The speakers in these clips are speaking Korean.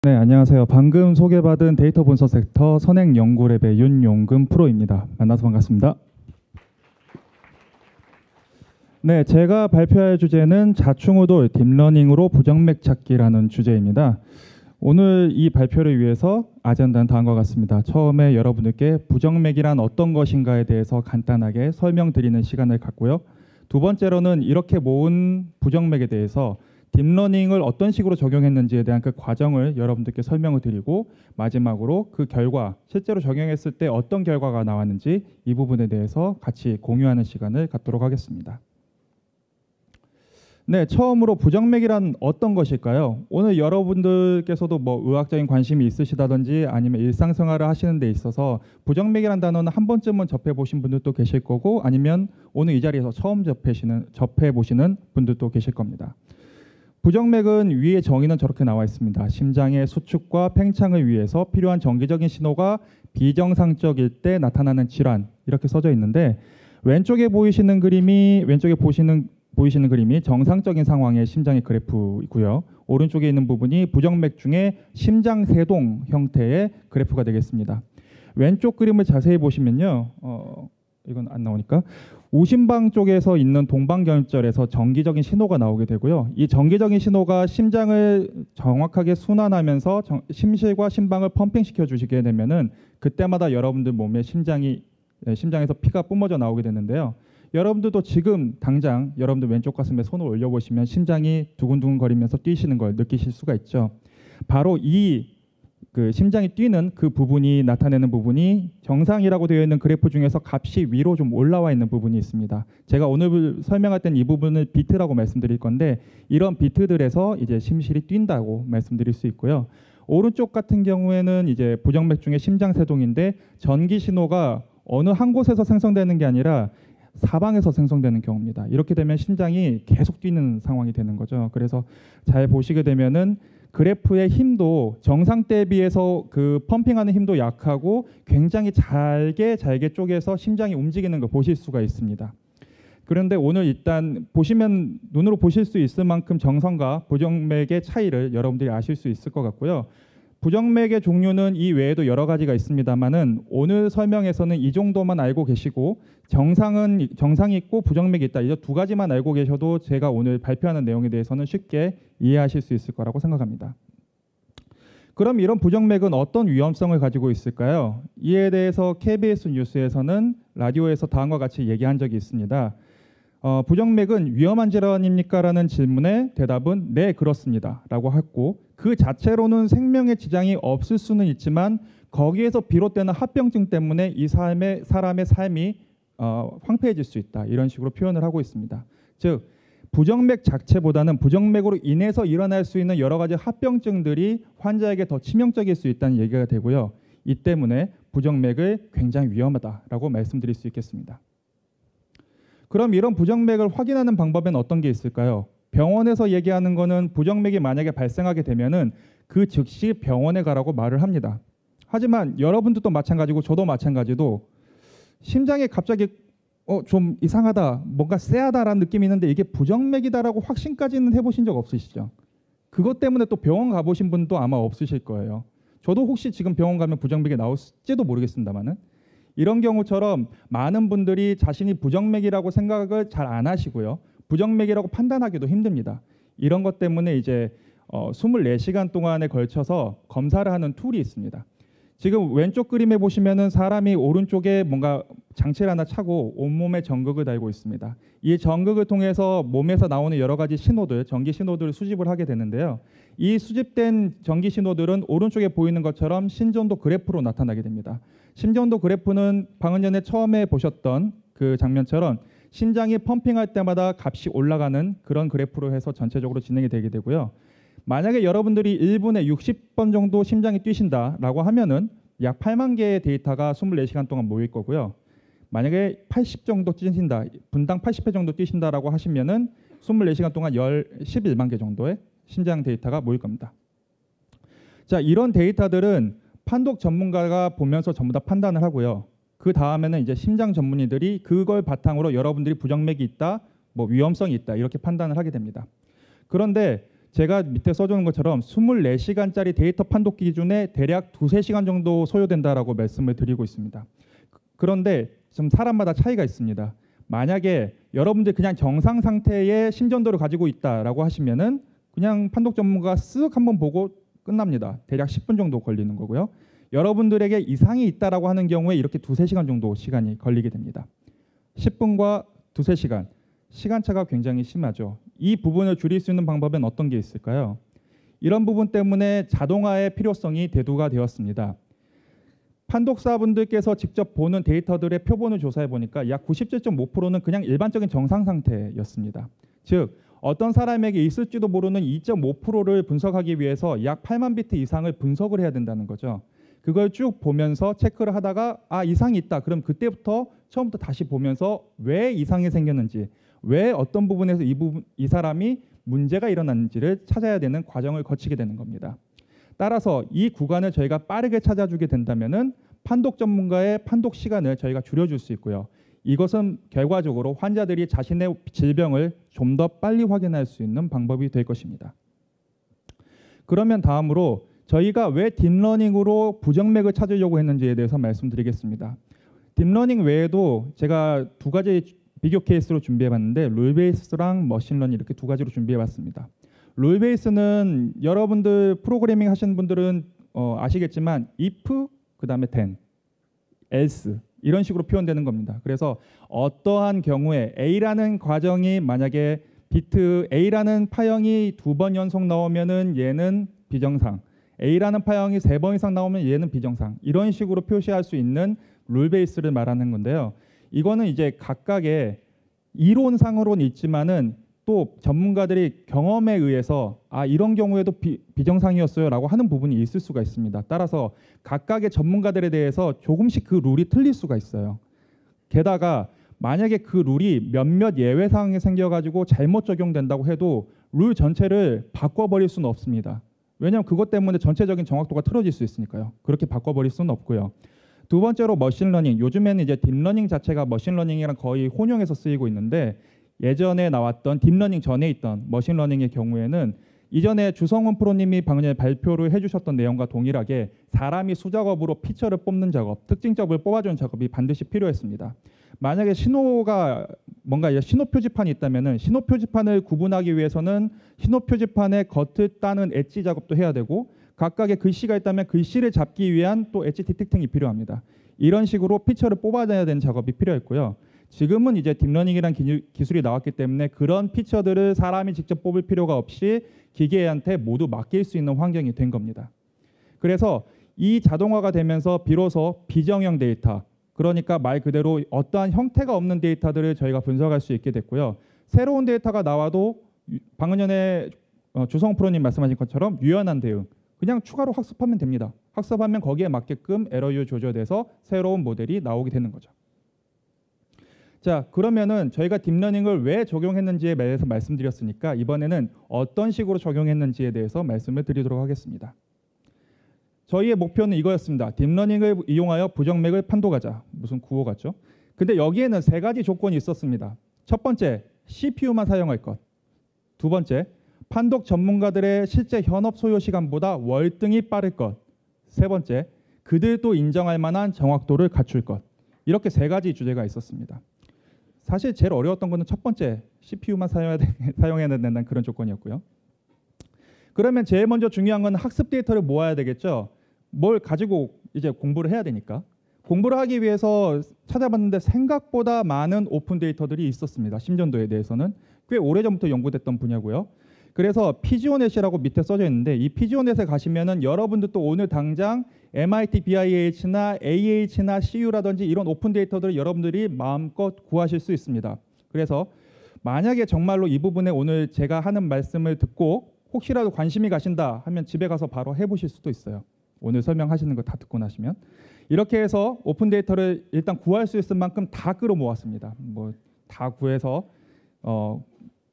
네, 안녕하세요. 방금 소개받은 데이터 분석 섹터 선행연구랩의 윤용금 프로입니다. 만나서 반갑습니다. 네, 제가 발표할 주제는 자충우돌 딥러닝으로 부정맥 찾기라는 주제입니다. 오늘 이 발표를 위해서 아젠다는 다음과 같습니다. 처음에 여러분들께 부정맥이란 어떤 것인가에 대해서 간단하게 설명드리는 시간을 갖고요. 두 번째로는 이렇게 모은 부정맥에 대해서 딥러닝을 어떤 식으로 적용했는지에 대한 그 과정을 여러분들께 설명을 드리고, 마지막으로 그 결과, 실제로 적용했을 때 어떤 결과가 나왔는지 이 부분에 대해서 같이 공유하는 시간을 갖도록 하겠습니다. 네, 처음으로 부정맥이란 어떤 것일까요? 오늘 여러분들께서도 뭐 의학적인 관심이 있으시다든지 아니면 일상생활을 하시는 데 있어서 부정맥이란 단어는 한 번쯤은 접해보신 분들도 계실 거고, 아니면 오늘 이 자리에서 처음 접해보시는 분들도 계실 겁니다. 부정맥은 위에 정의는 저렇게 나와 있습니다. 심장의 수축과 팽창을 위해서 필요한 정기적인 신호가 비정상적일 때 나타나는 질환, 이렇게 써져 있는데, 왼쪽에 보이시는 그림이 정상적인 상황의 심장의 그래프이고요. 오른쪽에 있는 부분이 부정맥 중에 심장세동 형태의 그래프가 되겠습니다. 왼쪽 그림을 자세히 보시면요. 이건 안 나오니까 우심방 쪽에서 있는 동방결절에서 정기적인 신호가 나오게 되고요. 이 정기적인 신호가 심장을 정확하게 순환하면서 심실과 심방을 펌핑시켜 주시게 되면은 그때마다 여러분들 몸에 심장에서 피가 뿜어져 나오게 되는데요. 여러분들도 지금 당장 여러분들 왼쪽 가슴에 손을 올려보시면 심장이 두근두근 거리면서 뛰시는 걸 느끼실 수가 있죠. 바로 그 심장이 뛰는 그 부분이 나타내는 부분이 정상이라고 되어 있는 그래프 중에서 값이 위로 좀 올라와 있는 부분이 있습니다. 제가 오늘 설명할 때는 이 부분을 비트라고 말씀드릴 건데, 이런 비트들에서 이제 심실이 뛴다고 말씀드릴 수 있고요. 오른쪽 같은 경우에는 이제 부정맥 중에 심장세동인데, 전기 신호가 어느 한 곳에서 생성되는 게 아니라 사방에서 생성되는 경우입니다. 이렇게 되면 심장이 계속 뛰는 상황이 되는 거죠. 그래서 잘 보시게 되면은 그래프의 힘도 정상 때에 비해서 그 펌핑하는 힘도 약하고 굉장히 잘게 쪼개서 심장이 움직이는 거 보실 수가 있습니다. 그런데 오늘 일단 보시면 눈으로 보실 수 있을 만큼 정상과 부정맥의 차이를 여러분들이 아실 수 있을 것 같고요. 부정맥의 종류는 이 외에도 여러 가지가 있습니다만은 오늘 설명에서는 이 정도만 알고 계시고, 정상이 있고 부정맥이 있다, 이 두 가지만 알고 계셔도 제가 오늘 발표하는 내용에 대해서는 쉽게 이해하실 수 있을 거라고 생각합니다. 그럼 이런 부정맥은 어떤 위험성을 가지고 있을까요? 이에 대해서 KBS 뉴스에서는 라디오에서 다음과 같이 얘기한 적이 있습니다. 부정맥은 위험한 질환입니까? 라는 질문에 대답은 네, 그렇습니다 라고 했고, 그 자체로는 생명에 지장이 없을 수는 있지만 거기에서 비롯되는 합병증 때문에 이 사람의 삶이 황폐해질 수 있다, 이런 식으로 표현을 하고 있습니다. 즉 부정맥 자체보다는 부정맥으로 인해서 일어날 수 있는 여러 가지 합병증들이 환자에게 더 치명적일 수 있다는 얘기가 되고요. 이 때문에 부정맥을 굉장히 위험하다라고 말씀드릴 수 있겠습니다. 그럼 이런 부정맥을 확인하는 방법엔 어떤 게 있을까요? 병원에서 얘기하는 거는 부정맥이 만약에 발생하게 되면은 그 즉시 병원에 가라고 말을 합니다. 하지만 여러분들도 마찬가지고 저도 마찬가지도 심장이 갑자기 좀 이상하다, 뭔가 쎄하다라는 느낌이 있는데 이게 부정맥이다라고 확신까지는 해보신 적 없으시죠? 그것 때문에 또 병원 가보신 분도 아마 없으실 거예요. 저도 혹시 지금 병원 가면 부정맥이 나올지도 모르겠습니다만은, 이런 경우처럼 많은 분들이 자신이 부정맥이라고 생각을 잘 안 하시고요. 부정맥이라고 판단하기도 힘듭니다. 이런 것 때문에 이제 24시간 동안에 걸쳐서 검사를 하는 툴이 있습니다. 지금 왼쪽 그림에 보시면은 사람이 오른쪽에 뭔가 장치를 하나 차고 온몸에 전극을 달고 있습니다. 이 전극을 통해서 몸에서 나오는 여러 가지 신호들, 전기 신호들을 수집을 하게 되는데요. 이 수집된 전기 신호들은 오른쪽에 보이는 것처럼 심전도 그래프로 나타나게 됩니다. 심전도 그래프는 방금 전에 처음에 보셨던 그 장면처럼 심장이 펌핑할 때마다 값이 올라가는 그런 그래프로 해서 전체적으로 진행이 되게 되고요. 만약에 여러분들이 1분에 60번 정도 심장이 뛰신다라고 하면은 약 8만 개의 데이터가 24시간 동안 모일 거고요. 만약에 80 정도 뛰신다, 분당 80회 정도 뛰신다라고 하시면은 24시간 동안 11만 개 정도의 심장 데이터가 모일 겁니다. 자, 이런 데이터들은 판독 전문가가 보면서 전부 다 판단을 하고요. 그 다음에는 이제 심장 전문의들이 그걸 바탕으로 여러분들이 부정맥이 있다, 뭐 위험성이 있다, 이렇게 판단을 하게 됩니다. 그런데 제가 밑에 써주는 것처럼 24시간짜리 데이터 판독 기준에 대략 2~3시간 정도 소요된다라고 말씀을 드리고 있습니다. 그런데 좀 사람마다 차이가 있습니다. 만약에 여러분들 그냥 정상 상태의 심전도를 가지고 있다라고 하시면은 그냥 판독 전문가 쓱 한번 보고 끝납니다. 대략 10분 정도 걸리는 거고요. 여러분들에게 이상이 있다라고 하는 경우에 이렇게 2~3시간 정도 시간이 걸리게 됩니다. 10분과 2~3시간. 시간차가 굉장히 심하죠. 이 부분을 줄일 수 있는 방법은 어떤 게 있을까요? 이런 부분 때문에 자동화의 필요성이 대두가 되었습니다. 판독사분들께서 직접 보는 데이터들의 표본을 조사해 보니까 약 97.5%는 그냥 일반적인 정상 상태였습니다. 즉 어떤 사람에게 있을지도 모르는 2.5%를 분석하기 위해서 약 8만 비트 이상을 분석을 해야 된다는 거죠. 그걸 쭉 보면서 체크를 하다가 이상이 있다. 그럼 그때부터 처음부터 다시 보면서 왜 이상이 생겼는지, 왜 어떤 부분에서 이 사람이 문제가 일어났는지를 찾아야 되는 과정을 거치게 되는 겁니다. 따라서 이 구간을 저희가 빠르게 찾아주게 된다면은 판독 전문가의 판독 시간을 저희가 줄여줄 수 있고요. 이것은 결과적으로 환자들이 자신의 질병을 좀 더 빨리 확인할 수 있는 방법이 될 것입니다. 그러면 다음으로 저희가 왜 딥러닝으로 부정맥을 찾으려고 했는지에 대해서 말씀드리겠습니다. 딥러닝 외에도 제가 2가지 비교 케이스로 준비해봤는데 룰베이스랑 머신러닝 이렇게 2가지로 준비해봤습니다. 룰베이스는 여러분들 프로그래밍 하시는 분들은 아시겠지만 if 그다음에 then, else 이런 식으로 표현되는 겁니다. 그래서 어떠한 경우에 A라는 과정이 만약에 비트 A라는 파형이 2번 연속 나오면은 얘는 비정상, A라는 파형이 3번 이상 나오면 얘는 비정상, 이런 식으로 표시할 수 있는 룰 베이스를 말하는 건데요. 이거는 이제 각각의 이론상으로는 있지만은 또 전문가들이 경험에 의해서 이런 경우에도 비정상이었어요라고 하는 부분이 있을 수가 있습니다. 따라서 각각의 전문가들에 대해서 조금씩 그 룰이 틀릴 수가 있어요. 게다가 만약에 그 룰이 몇몇 예외 사항이 생겨가지고 잘못 적용된다고 해도 룰 전체를 바꿔버릴 수는 없습니다. 왜냐하면 그것 때문에 전체적인 정확도가 틀어질 수 있으니까요. 그렇게 바꿔버릴 수는 없고요. 2번째로 머신러닝. 요즘에는 이제 딥러닝 자체가 머신러닝이랑 거의 혼용해서 쓰이고 있는데 예전에 나왔던 딥러닝 전에 있던 머신러닝의 경우에는 이전에 주성훈 프로님이 방금 전에 발표를 해주셨던 내용과 동일하게 사람이 수작업으로 피처를 뽑는 작업, 특징적을 뽑아주는 작업이 반드시 필요했습니다. 만약에 신호가 뭔가 신호 표지판이 있다면은 신호 표지판을 구분하기 위해서는 신호 표지판의 겉을 따는 엣지 작업도 해야 되고 각각의 글씨가 있다면 글씨를 잡기 위한 또 엣지 디텍팅이 필요합니다. 이런 식으로 피처를 뽑아내야 되는 작업이 필요했고요. 지금은 이제 딥러닝이라는 기술이 나왔기 때문에 그런 피처들을 사람이 직접 뽑을 필요가 없이 기계한테 모두 맡길 수 있는 환경이 된 겁니다. 그래서 이 자동화가 되면서 비로소 비정형 데이터, 그러니까 말 그대로 어떠한 형태가 없는 데이터들을 저희가 분석할 수 있게 됐고요. 새로운 데이터가 나와도 방금 전에 주성훈 프로님 말씀하신 것처럼 유연한 대응, 그냥 추가로 학습하면 됩니다. 학습하면 거기에 맞게끔 에러율 조절돼서 새로운 모델이 나오게 되는 거죠. 자, 그러면은 저희가 딥러닝을 왜 적용했는지에 대해서 말씀드렸으니까 이번에는 어떤 식으로 적용했는지에 대해서 말씀을 드리도록 하겠습니다. 저희의 목표는 이거였습니다. 딥러닝을 이용하여 부정맥을 판독하자. 무슨 구호 같죠? 근데 여기에는 3가지 조건이 있었습니다. 첫 번째, CPU만 사용할 것. 2번째, 판독 전문가들의 실제 현업 소요 시간보다 월등히 빠를 것. 3번째, 그들도 인정할 만한 정확도를 갖출 것. 이렇게 3가지 주제가 있었습니다. 사실 제일 어려웠던 거는 첫 번째, CPU만 사용해야 된다는 그런 조건이었고요. 그러면 제일 먼저 중요한 건 학습 데이터를 모아야 되겠죠. 뭘 가지고 이제 공부를 해야 되니까. 공부를 하기 위해서 찾아봤는데 생각보다 많은 오픈 데이터들이 있었습니다. 심전도에 대해서는 꽤 오래전부터 연구됐던 분야고요. 그래서 피지오넷이라고 밑에 써져 있는데 이 피지오넷에 가시면은 여러분들도 오늘 당장 MIT BIH나 AH나 CU라든지 이런 오픈 데이터들을 여러분들이 마음껏 구하실 수 있습니다. 그래서 만약에 정말로 이 부분에 오늘 제가 하는 말씀을 듣고 혹시라도 관심이 가신다 하면 집에 가서 바로 해보실 수도 있어요. 오늘 설명하시는 거 다 듣고 나시면. 이렇게 해서 오픈 데이터를 일단 구할 수 있을 만큼 다 끌어모았습니다. 뭐 다 구해서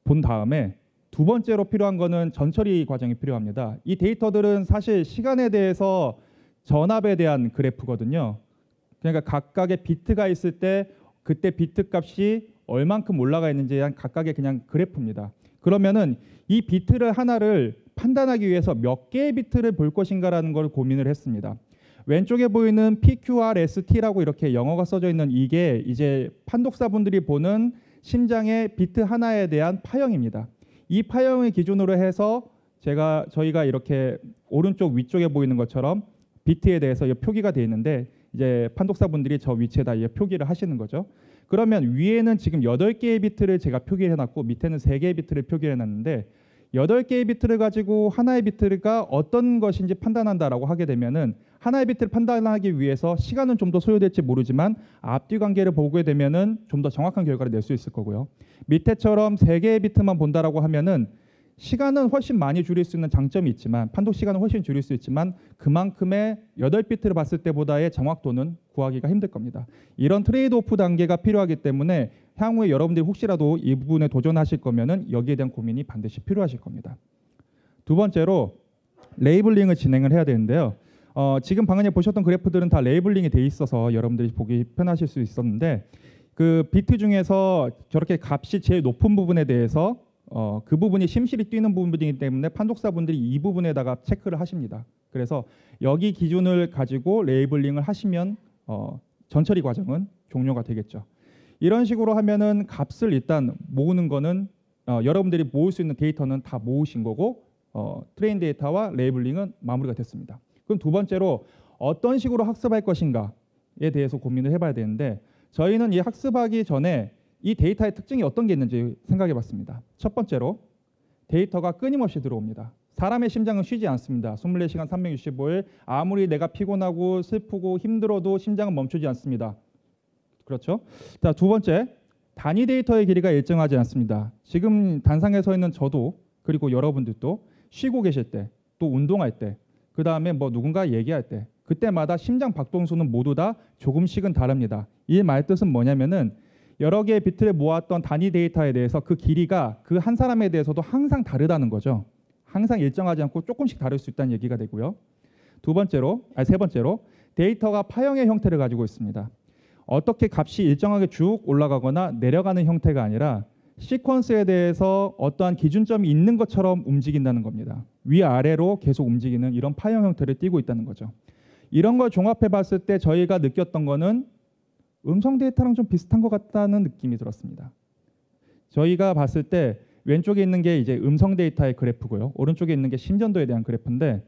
본 다음에 2번째로 필요한 거는 전처리 과정이 필요합니다. 이 데이터들은 사실 시간에 대해서 전압에 대한 그래프거든요. 그러니까 각각의 비트가 있을 때 그때 비트 값이 얼만큼 올라가 있는지에 대한 각각의 그냥 그래프입니다. 그러면은 이 비트를 하나를 판단하기 위해서 몇 개의 비트를 볼 것인가라는 걸 고민을 했습니다. 왼쪽에 보이는 PQRST라고 이렇게 영어가 써져 있는 이게 이제 판독사분들이 보는 심장의 비트 하나에 대한 파형입니다. 이 파형을 기준으로 해서 저희가 이렇게 오른쪽 위쪽에 보이는 것처럼 비트에 대해서 표기가 되어 있는데 이제 판독사분들이 저 위치에다 표기를 하시는 거죠. 그러면 위에는 지금 8개의 비트를 제가 표기해 놨고 밑에는 3개의 비트를 표기해 놨는데 8개의 비트를 가지고 하나의 비트가 어떤 것인지 판단한다라고 하게 되면은 하나의 비트를 판단하기 위해서 시간은 좀 더 소요될지 모르지만 앞뒤 관계를 보게 되면은 좀 더 정확한 결과를 낼 수 있을 거고요. 밑에처럼 3개의 비트만 본다라고 하면은 시간은 훨씬 많이 줄일 수 있는 장점이 있지만 판독 시간은 훨씬 줄일 수 있지만 그만큼의 8비트를 봤을 때보다의 정확도는 구하기가 힘들 겁니다. 이런 트레이드 오프 단계가 필요하기 때문에 향후에 여러분들이 혹시라도 이 부분에 도전하실 거면은 여기에 대한 고민이 반드시 필요하실 겁니다. 두 번째로 레이블링을 진행을 해야 되는데요. 지금 방금 전에 보셨던 그래프들은 다 레이블링이 돼 있어서 여러분들이 보기 편하실 수 있었는데 그 비트 중에서 저렇게 값이 제일 높은 부분에 대해서 그 부분이 심실이 뛰는 부분이기 때문에 판독사분들이 이 부분에다가 체크를 하십니다. 그래서 여기 기준을 가지고 레이블링을 하시면 전처리 과정은 종료가 되겠죠. 이런 식으로 하면은 값을 일단 모으는 거는 여러분들이 모을 수 있는 데이터는 다 모으신 거고 트레인 데이터와 레이블링은 마무리가 됐습니다. 그럼 두 번째로 어떤 식으로 학습할 것인가에 대해서 고민을 해봐야 되는데 저희는 이 학습하기 전에 이 데이터의 특징이 어떤 게 있는지 생각해 봤습니다. 첫 번째로 데이터가 끊임없이 들어옵니다. 사람의 심장은 쉬지 않습니다. 24시간 365일 아무리 내가 피곤하고 슬프고 힘들어도 심장은 멈추지 않습니다. 그렇죠? 자, 두 번째, 단위 데이터의 길이가 일정하지 않습니다. 지금 단상에 서 있는 저도 그리고 여러분들도 쉬고 계실 때, 또 운동할 때, 그 다음에 뭐 누군가 얘기할 때 그때마다 심장 박동수는 모두 다 조금씩은 다릅니다. 이 말뜻은 뭐냐면은 여러 개의 비트를 모았던 단위 데이터에 대해서 그 길이가 그 한 사람에 대해서도 항상 다르다는 거죠. 항상 일정하지 않고 조금씩 다를 수 있다는 얘기가 되고요. 세 번째로 데이터가 파형의 형태를 가지고 있습니다. 어떻게 값이 일정하게 쭉 올라가거나 내려가는 형태가 아니라 시퀀스에 대해서 어떠한 기준점이 있는 것처럼 움직인다는 겁니다. 위아래로 계속 움직이는 이런 파형 형태를 띠고 있다는 거죠. 이런 걸 종합해 봤을 때 저희가 느꼈던 거는 음성 데이터랑 좀 비슷한 것 같다는 느낌이 들었습니다. 저희가 봤을 때 왼쪽에 있는 게 이제 음성 데이터의 그래프고요. 오른쪽에 있는 게 심전도에 대한 그래프인데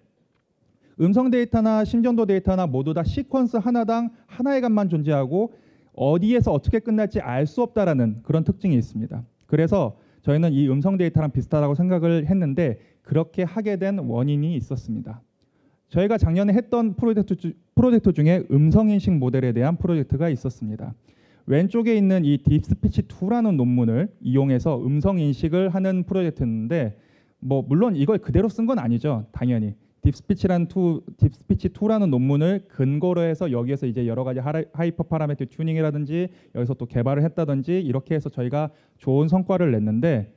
음성 데이터나 심전도 데이터나 모두 다 시퀀스 하나당 하나의 값만 존재하고 어디에서 어떻게 끝날지 알 수 없다라는 그런 특징이 있습니다. 그래서 저희는 이 음성 데이터랑 비슷하다고 생각을 했는데 그렇게 하게 된 원인이 있었습니다. 저희가 작년에 했던 프로젝트 중에 음성인식 모델에 대한 프로젝트가 있었습니다. 왼쪽에 있는 이 딥스피치 2라는 논문을 이용해서 음성인식을 하는 프로젝트였는데 물론 이걸 그대로 쓴 건 아니죠. 당연히. 딥스피치 2라는 논문을 근거로 해서 여기에서 이제 여러 가지 하이퍼 파라미터 튜닝이라든지 여기서 또 개발을 했다든지 이렇게 해서 저희가 좋은 성과를 냈는데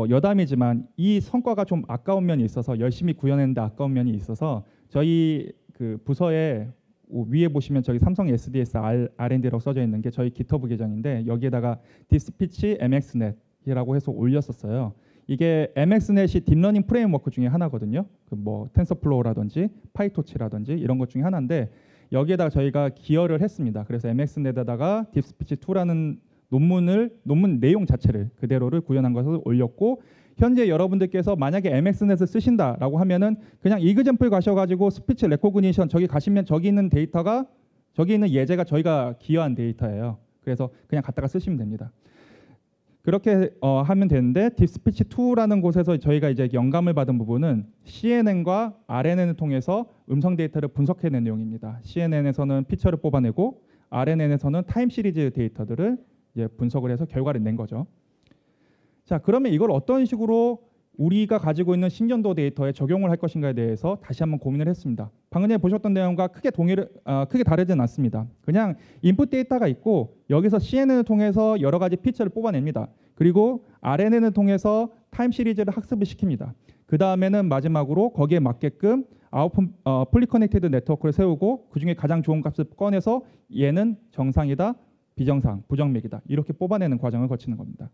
여담이지만 이 성과가 좀 아까운 면이 있어서 열심히 구현했는데 아까운 면이 있어서 저희 그 부서에 위에 보시면 저기 삼성 SDS R&D라고 써져 있는 게 저희 GitHub 계정인데 여기에다가 딥스피치 MXNet이라고 해서 올렸었어요. 이게 MXNet이 딥러닝 프레임워크 중에 하나거든요. 텐서플로우라든지 파이토치라든지 이런 것 중에 하나인데 여기에다가 저희가 기여를 했습니다. 그래서 MXNet에다가 딥스피치 2라는 논문 내용 자체를 그대로를 구현한 것을 올렸고 현재 여러분들께서 만약에 MXNet을 쓰신다라고 하면은 그냥 이그젠플 가셔가지고 스피치 레코그니션 저기 가시면 저기 있는 데이터가 저기 있는 예제가 저희가 기여한 데이터예요. 그래서 그냥 갖다가 쓰시면 됩니다. 그렇게 하면 되는데 딥스피치 2라는 곳에서 저희가 이제 영감을 받은 부분은 CNN과 RNN을 통해서 음성 데이터를 분석해낸 내용입니다. CNN에서는 피처를 뽑아내고 RNN에서는 타임 시리즈 데이터들을 이제 분석을 해서 결과를 낸 거죠. 자, 그러면 이걸 어떤 식으로 우리가 가지고 있는 심전도 데이터에 적용을 할 것인가에 대해서 다시 한번 고민을 했습니다. 방금 전에 보셨던 내용과 크게 다르진 않습니다. 그냥 인풋 데이터가 있고 여기서 CNN을 통해서 여러 가지 피처를 뽑아냅니다. 그리고 RNN을 통해서 타임 시리즈를 학습을 시킵니다. 그 다음에는 마지막으로 거기에 맞게끔 풀리 커넥티드 네트워크를 세우고 그중에 가장 좋은 값을 꺼내서 얘는 정상이다, 비정상, 부정맥이다 이렇게 뽑아내는 과정을 거치는 겁니다.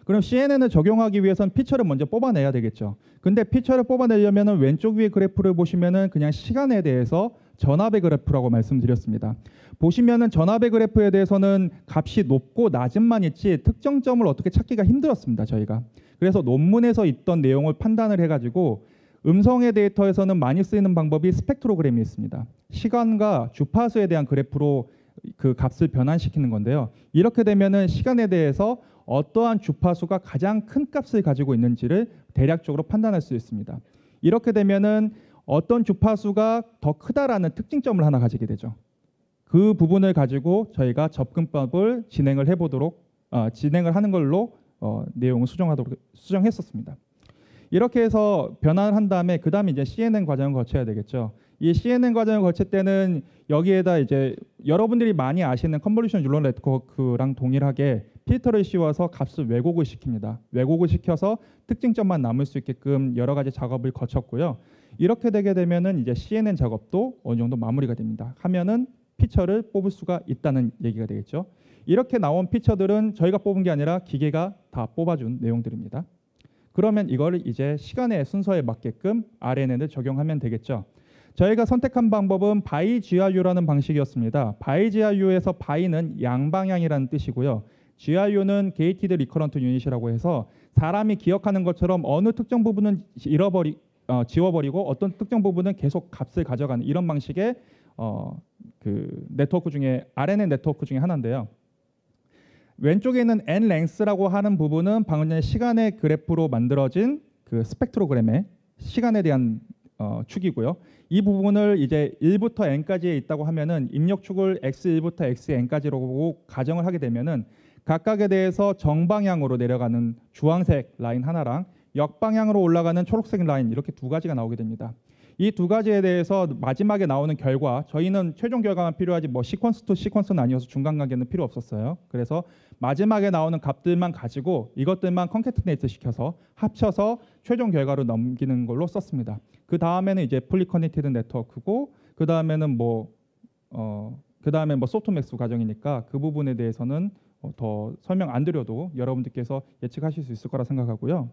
그럼 CNN을 적용하기 위해서는 피처를 먼저 뽑아내야 되겠죠. 근데 피처를 뽑아내려면 왼쪽 위에 그래프를 보시면은 그냥 시간에 대해서 전압의 그래프라고 말씀드렸습니다. 보시면은 전압의 그래프에 대해서는 값이 높고 낮음만 있지 특정점을 어떻게 찾기가 힘들었습니다. 저희가. 그래서 논문에서 있던 내용을 판단을 해가지고 음성의 데이터에서는 많이 쓰이는 방법이 스펙트로그램이 있습니다. 시간과 주파수에 대한 그래프로 그 값을 변환시키는 건데요. 이렇게 되면은 시간에 대해서 어떠한 주파수가 가장 큰 값을 가지고 있는지를 대략적으로 판단할 수 있습니다. 이렇게 되면은 어떤 주파수가 더 크다라는 특징점을 하나 가지게 되죠. 그 부분을 가지고 저희가 접근법을 진행을 하는 걸로 내용을 수정했었습니다. 이렇게 해서 변환을 한 다음에 그 다음에 이제 CNN 과정을 거쳐야 되겠죠. 이 CNN 과정을 거칠 때는 여기에다 이제 여러분들이 많이 아시는 컨볼루션 뉴럴 네트워크랑 동일하게 필터를 씌워서 값을 왜곡을 시킵니다. 왜곡을 시켜서 특징점만 남을 수 있게끔 여러 가지 작업을 거쳤고요. 이렇게 되게 되면은 이제 CNN 작업도 어느 정도 마무리가 됩니다. 하면은 피처를 뽑을 수가 있다는 얘기가 되겠죠. 이렇게 나온 피처들은 저희가 뽑은 게 아니라 기계가 다 뽑아준 내용들입니다. 그러면 이거를 이제 시간의 순서에 맞게끔 RNN을 적용하면 되겠죠. 저희가 선택한 방법은 바이 GRU라는 방식이었습니다. 바이 GRU에서 바이는 양방향이라는 뜻이고요. GRU는 게이티드 리커런트 유닛이라고 해서 사람이 기억하는 것처럼 어느 특정 부분은 지워버리고 어떤 특정 부분은 계속 값을 가져가는 이런 방식의 그 네트워크 중에 RNN 네트워크 중에 하나인데요. 왼쪽에 있는 nlength라고 하는 부분은 방금 전에 시간의 그래프로 만들어진 그 스펙트로그램의 시간에 대한 축이고요. 이 부분을 이제 1부터 n까지에 있다고 하면은 입력축을 x1부터 xn까지로 가정을 하게 되면은 각각에 대해서 정방향으로 내려가는 주황색 라인 하나랑 역방향으로 올라가는 초록색 라인 이렇게 두 가지가 나오게 됩니다. 이 두 가지에 대해서 마지막에 나오는 결과 저희는 최종 결과만 필요하지 뭐 시퀀스 투 시퀀스는 아니어서 중간 관계는 필요 없었어요. 그래서 마지막에 나오는 값들만 가지고 이것들만 컨캐트네이트 시켜서 합쳐서 최종 결과로 넘기는 걸로 썼습니다. 그 다음에는 이제 풀리 커넥티드 네트워크고 그 다음에는 뭐 소프트맥스 과정이니까 그 부분에 대해서는 더 설명 안 드려도 여러분들께서 예측하실 수 있을 거라 생각하고요.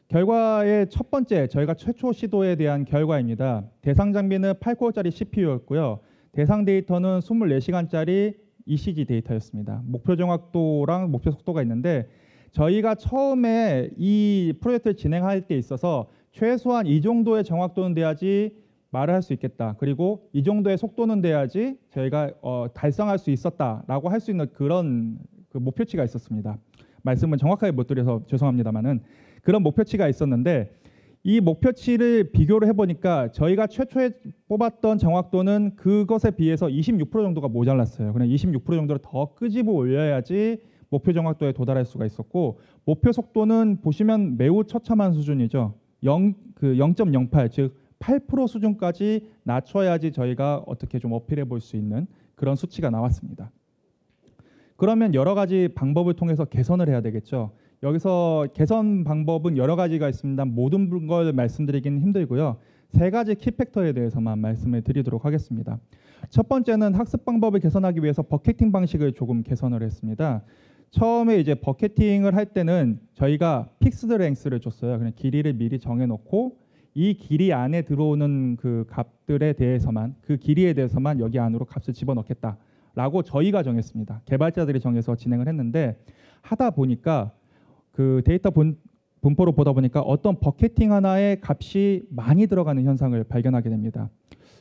결과의 첫 번째 저희가 최초 시도에 대한 결과입니다. 대상 장비는 8코어짜리 CPU였고요. 대상 데이터는 24시간짜리 ECG 데이터였습니다. 목표 정확도랑 목표 속도가 있는데 저희가 처음에 이 프로젝트를 진행할 때 있어서 최소한 이 정도의 정확도는 돼야지 말을 할 수 있겠다. 그리고 이 정도의 속도는 돼야지 저희가 달성할 수 있었다라고 할 수 있는 그런 그 목표치가 있었습니다. 말씀은 정확하게 못 드려서 죄송합니다만은 그런 목표치가 있었는데 이 목표치를 비교를 해보니까 저희가 최초에 뽑았던 정확도는 그것에 비해서 26% 정도가 모자랐어요. 그냥 26% 정도를 더 끄집어 올려야지 목표 정확도에 도달할 수가 있었고 목표 속도는 보시면 매우 처참한 수준이죠. 0.08 즉 8% 수준까지 낮춰야지 저희가 어떻게 좀 어필해 볼 수 있는 그런 수치가 나왔습니다. 그러면 여러 가지 방법을 통해서 개선을 해야 되겠죠. 여기서 개선 방법은 여러 가지가 있습니다. 모든 걸 말씀드리기는 힘들고요. 세 가지 키팩터에 대해서만 말씀을 드리도록 하겠습니다. 첫 번째는 학습 방법을 개선하기 위해서 버켓팅 방식을 조금 개선을 했습니다. 처음에 이제 버켓팅을 할 때는 저희가 픽스드 랭스를 줬어요. 그냥 길이를 미리 정해놓고 이 길이 안에 들어오는 그 값들에 대해서만 그 길이에 대해서만 여기 안으로 값을 집어넣겠다라고 저희가 정했습니다. 개발자들이 정해서 진행을 했는데 하다 보니까 그 데이터 분포로 보다 보니까 어떤 버켓팅 하나에 값이 많이 들어가는 현상을 발견하게 됩니다.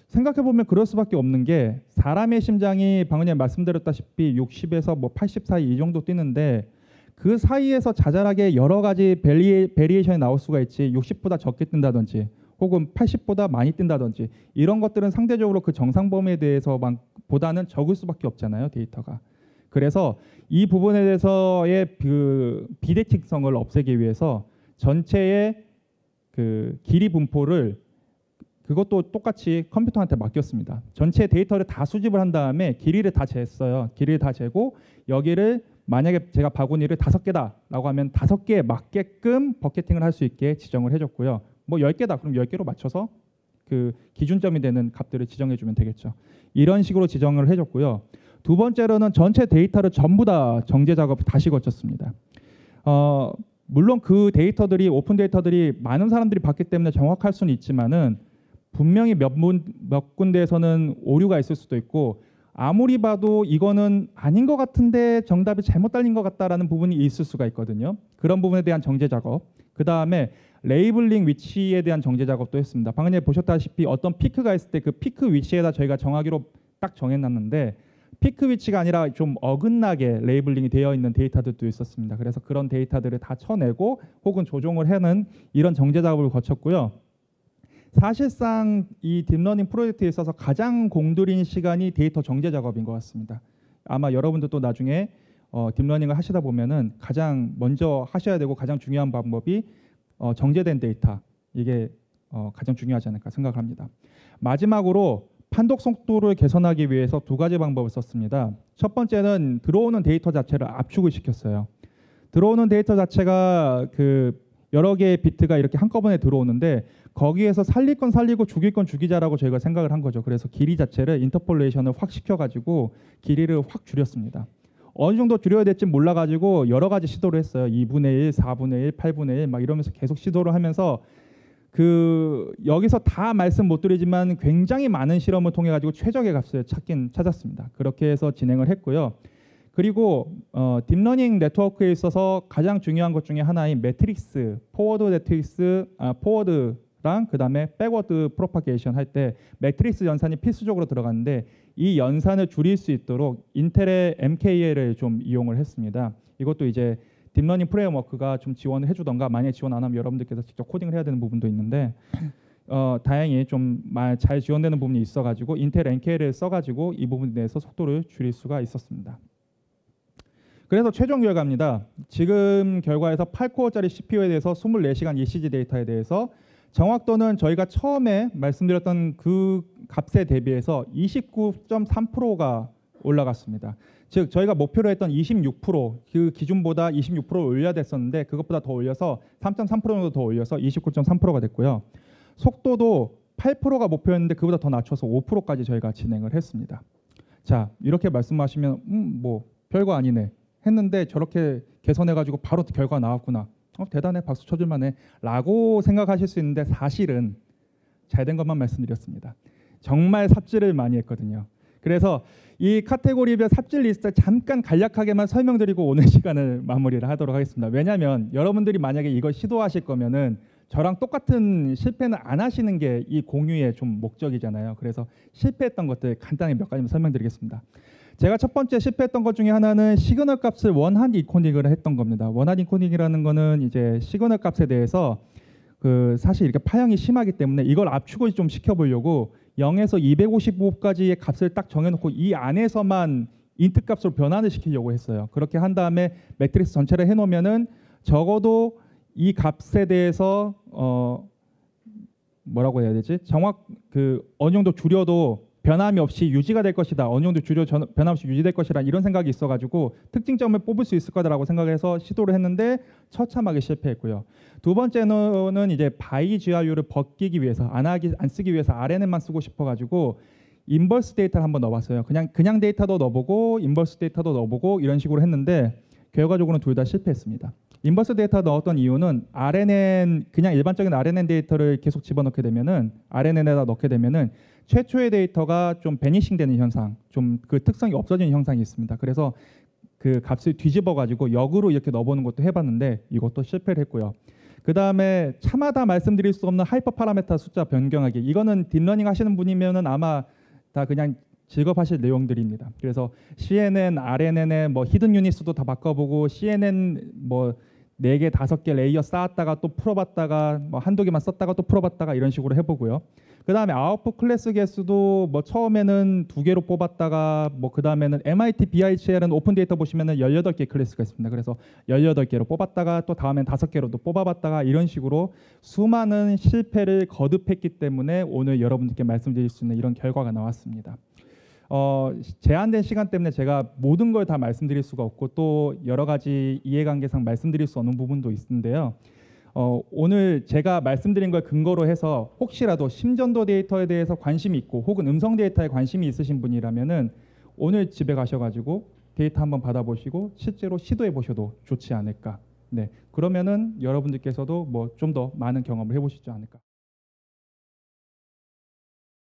생각해보면 그럴 수밖에 없는 게 사람의 심장이 방금 전에 말씀드렸다시피 60에서 뭐 80 사이 이 정도 뛰는데 그 사이에서 자잘하게 여러 가지 베리에이션이 나올 수가 있지 60보다 적게 뛴다든지 혹은 80보다 많이 뛴다든지 이런 것들은 상대적으로 그 정상 범위에 대해서 보다는 적을 수밖에 없잖아요. 데이터가. 그래서 이 부분에 대해서의 그 비대칭성을 없애기 위해서 전체의 그 길이 분포를 그것도 똑같이 컴퓨터한테 맡겼습니다. 전체 데이터를 다 수집을 한 다음에 길이를 다 쟀어요. 길이를 다 재고 여기를 만약에 제가 바구니를 5개다라고 하면 5개에 맞게끔 버켓팅을 할 수 있게 지정을 해줬고요. 뭐 10개다 그럼 10개로 맞춰서 그 기준점이 되는 값들을 지정해주면 되겠죠. 이런 식으로 지정을 해줬고요. 두 번째로는 전체 데이터를 전부 다 정제 작업을 다시 거쳤습니다. 물론 그 데이터들이 오픈 데이터들이 많은 사람들이 봤기 때문에 정확할 수는 있지만은 분명히 몇 군데에서는 오류가 있을 수도 있고 아무리 봐도 이거는 아닌 것 같은데 정답이 잘못 달린 것 같다라는 부분이 있을 수가 있거든요. 그런 부분에 대한 정제 작업. 그 다음에 레이블링 위치에 대한 정제 작업도 했습니다. 방금 전에 보셨다시피 어떤 피크가 있을 때 그 피크 위치에다 저희가 정하기로 딱 정해놨는데 피크 위치가 아니라 좀 어긋나게 레이블링이 되어 있는 데이터들도 있었습니다. 그래서 그런 데이터들을 다 쳐내고 혹은 조정을 해는 이런 정제 작업을 거쳤고요. 사실상 이 딥러닝 프로젝트에 있어서 가장 공들인 시간이 데이터 정제 작업인 것 같습니다. 아마 여러분들도 나중에 딥러닝을 하시다 보면은 가장 먼저 하셔야 되고 가장 중요한 방법이 정제된 데이터, 이게 가장 중요하지 않을까 생각합니다. 마지막으로 판독 속도를 개선하기 위해서 두 가지 방법을 썼습니다. 첫 번째는 들어오는 데이터 자체를 압축을 시켰어요. 들어오는 데이터 자체가 그 여러 개의 비트가 이렇게 한꺼번에 들어오는데 거기에서 살릴 건 살리고 죽일 건 죽이자라고 저희가 생각을 한 거죠. 그래서 길이 자체를 인터폴레이션을 확 시켜가지고 길이를 확 줄였습니다. 어느 정도 줄여야 될지 몰라가지고 여러 가지 시도를 했어요. 2분의 1, 4분의 1, 8분의 1 막 이러면서 계속 시도를 하면서 그 여기서 다 말씀 못 드리지만 굉장히 많은 실험을 통해 가지고 최적의 값을 찾았습니다. 그렇게 해서 진행을 했고요. 그리고 딥러닝 네트워크에 있어서 가장 중요한 것 중에 하나인 매트릭스, 포워드 매트릭스, 포워드랑 그다음에 백워드 프로파게이션 할 때 매트릭스 연산이 필수적으로 들어갔는데 이 연산을 줄일 수 있도록 인텔의 MKL을 좀 이용을 했습니다. 이것도 이제 딥러닝 프레임워크가 좀 지원을 해주던가 만약에 지원 안 하면 여러분들께서 직접 코딩을 해야 되는 부분도 있는데 다행히 좀 잘 지원되는 부분이 있어가지고 인텔 NK를 써가지고 이 부분에 대해서 속도를 줄일 수가 있었습니다. 그래서 최종 결과입니다. 지금 결과에서 8코어짜리 CPU에 대해서 24시간 ECG 데이터에 대해서 정확도는 저희가 처음에 말씀드렸던 그 값에 대비해서 29.3%가 올라갔습니다. 즉 저희가 목표로 했던 26%그 기준보다 26% 올려야 됐었는데 그것보다 더 올려서 3.3% 정도 더 올려서 29.3%가 됐고요. 속도도 8%가 목표였는데 그보다 더 낮춰서 5%까지 저희가 진행을 했습니다. 자, 이렇게 말씀하시면 뭐 별거 아니네 했는데 저렇게 개선해가지고 바로 결과가 나왔구나. 대단해, 박수 쳐줄 만해 라고 생각하실 수 있는데 사실은 잘된 것만 말씀드렸습니다. 정말 삽질을 많이 했거든요. 그래서 이 카테고리별 삽질 리스트 잠깐 간략하게만 설명드리고 오늘 시간을 마무리를 하도록 하겠습니다. 왜냐하면 여러분들이 만약에 이걸 시도하실 거면은 저랑 똑같은 실패는 안 하시는 게 이 공유의 좀 목적이잖아요. 그래서 실패했던 것들 간단히 몇 가지만 설명드리겠습니다. 제가 첫 번째 실패했던 것 중에 하나는 시그널 값을 원한 인코딩을 했던 겁니다. 원한 인코딩이라는 거는 이제 시그널 값에 대해서 그 사실 이렇게 파형이 심하기 때문에 이걸 압축을 좀 시켜보려고 0에서 255까지의 값을 딱 정해놓고 이 안에서만 인트 값으로 변환을 시키려고 했어요. 그렇게 한 다음에 매트릭스 전체를 해놓으면은 적어도 이 값에 대해서 뭐라고 해야 되지? 어느 정도 줄여도 변함이 없이 유지가 될 것이다. 어느 정도 변함 없이 유지될 것이라 이런 생각이 있어가지고 특징점을 뽑을 수 있을 거다라고 생각해서 시도를 했는데 처참하게 실패했고요. 두 번째는 이제 바이 GRU를 벗기기 위해서 안 쓰기 위해서 RNN만 쓰고 싶어가지고 인버스 데이터를 한번 넣어봤어요. 그냥 데이터도 넣어보고 인버스 데이터도 넣어보고 이런 식으로 했는데 결과적으로는 둘 다 실패했습니다. 인버스 데이터 넣었던 이유는 그냥 일반적인 RNN 데이터를 계속 집어넣게 되면은 RNN에다 넣게 되면은 최초의 데이터가 좀 베니싱 되는 현상, 좀 그 특성이 없어지는 현상이 있습니다. 그래서 그 값을 뒤집어 가지고 역으로 이렇게 넣어보는 것도 해봤는데 이것도 실패를 했고요. 그 다음에 차마다 말씀드릴 수 없는 하이퍼 파라메터 숫자 변경하기. 이거는 딥러닝 하시는 분이면은 아마 다 그냥 직업하실 내용들입니다. 그래서 CNN, RNN의 뭐 히든 유닛도 다 바꿔보고 CNN 뭐 4개, 5개 레이어 쌓았다가 또 풀어봤다가 뭐 한두 개만 썼다가 또 풀어봤다가 이런 식으로 해보고요. 그 다음에 아웃풋 클래스 개수도 뭐 처음에는 2개로 뽑았다가 뭐 그 다음에는 MIT BICL은 오픈 데이터 보시면은 18개 클래스가 있습니다. 그래서 18개로 뽑았다가 또 다음엔 5개로도 뽑아봤다가 이런 식으로 수많은 실패를 거듭했기 때문에 오늘 여러분들께 말씀드릴 수 있는 이런 결과가 나왔습니다. 제한된 시간 때문에 제가 모든 걸 다 말씀드릴 수가 없고 또 여러 가지 이해관계상 말씀드릴 수 없는 부분도 있는데요. 오늘 제가 말씀드린 걸 근거로 해서 혹시라도 심전도 데이터에 대해서 관심이 있고 혹은 음성 데이터에 관심이 있으신 분이라면은 오늘 집에 가셔가지고 데이터 한번 받아보시고 실제로 시도해 보셔도 좋지 않을까 네, 그러면은 여러분들께서도 뭐 좀 더 많은 경험을 해보시지 않을까.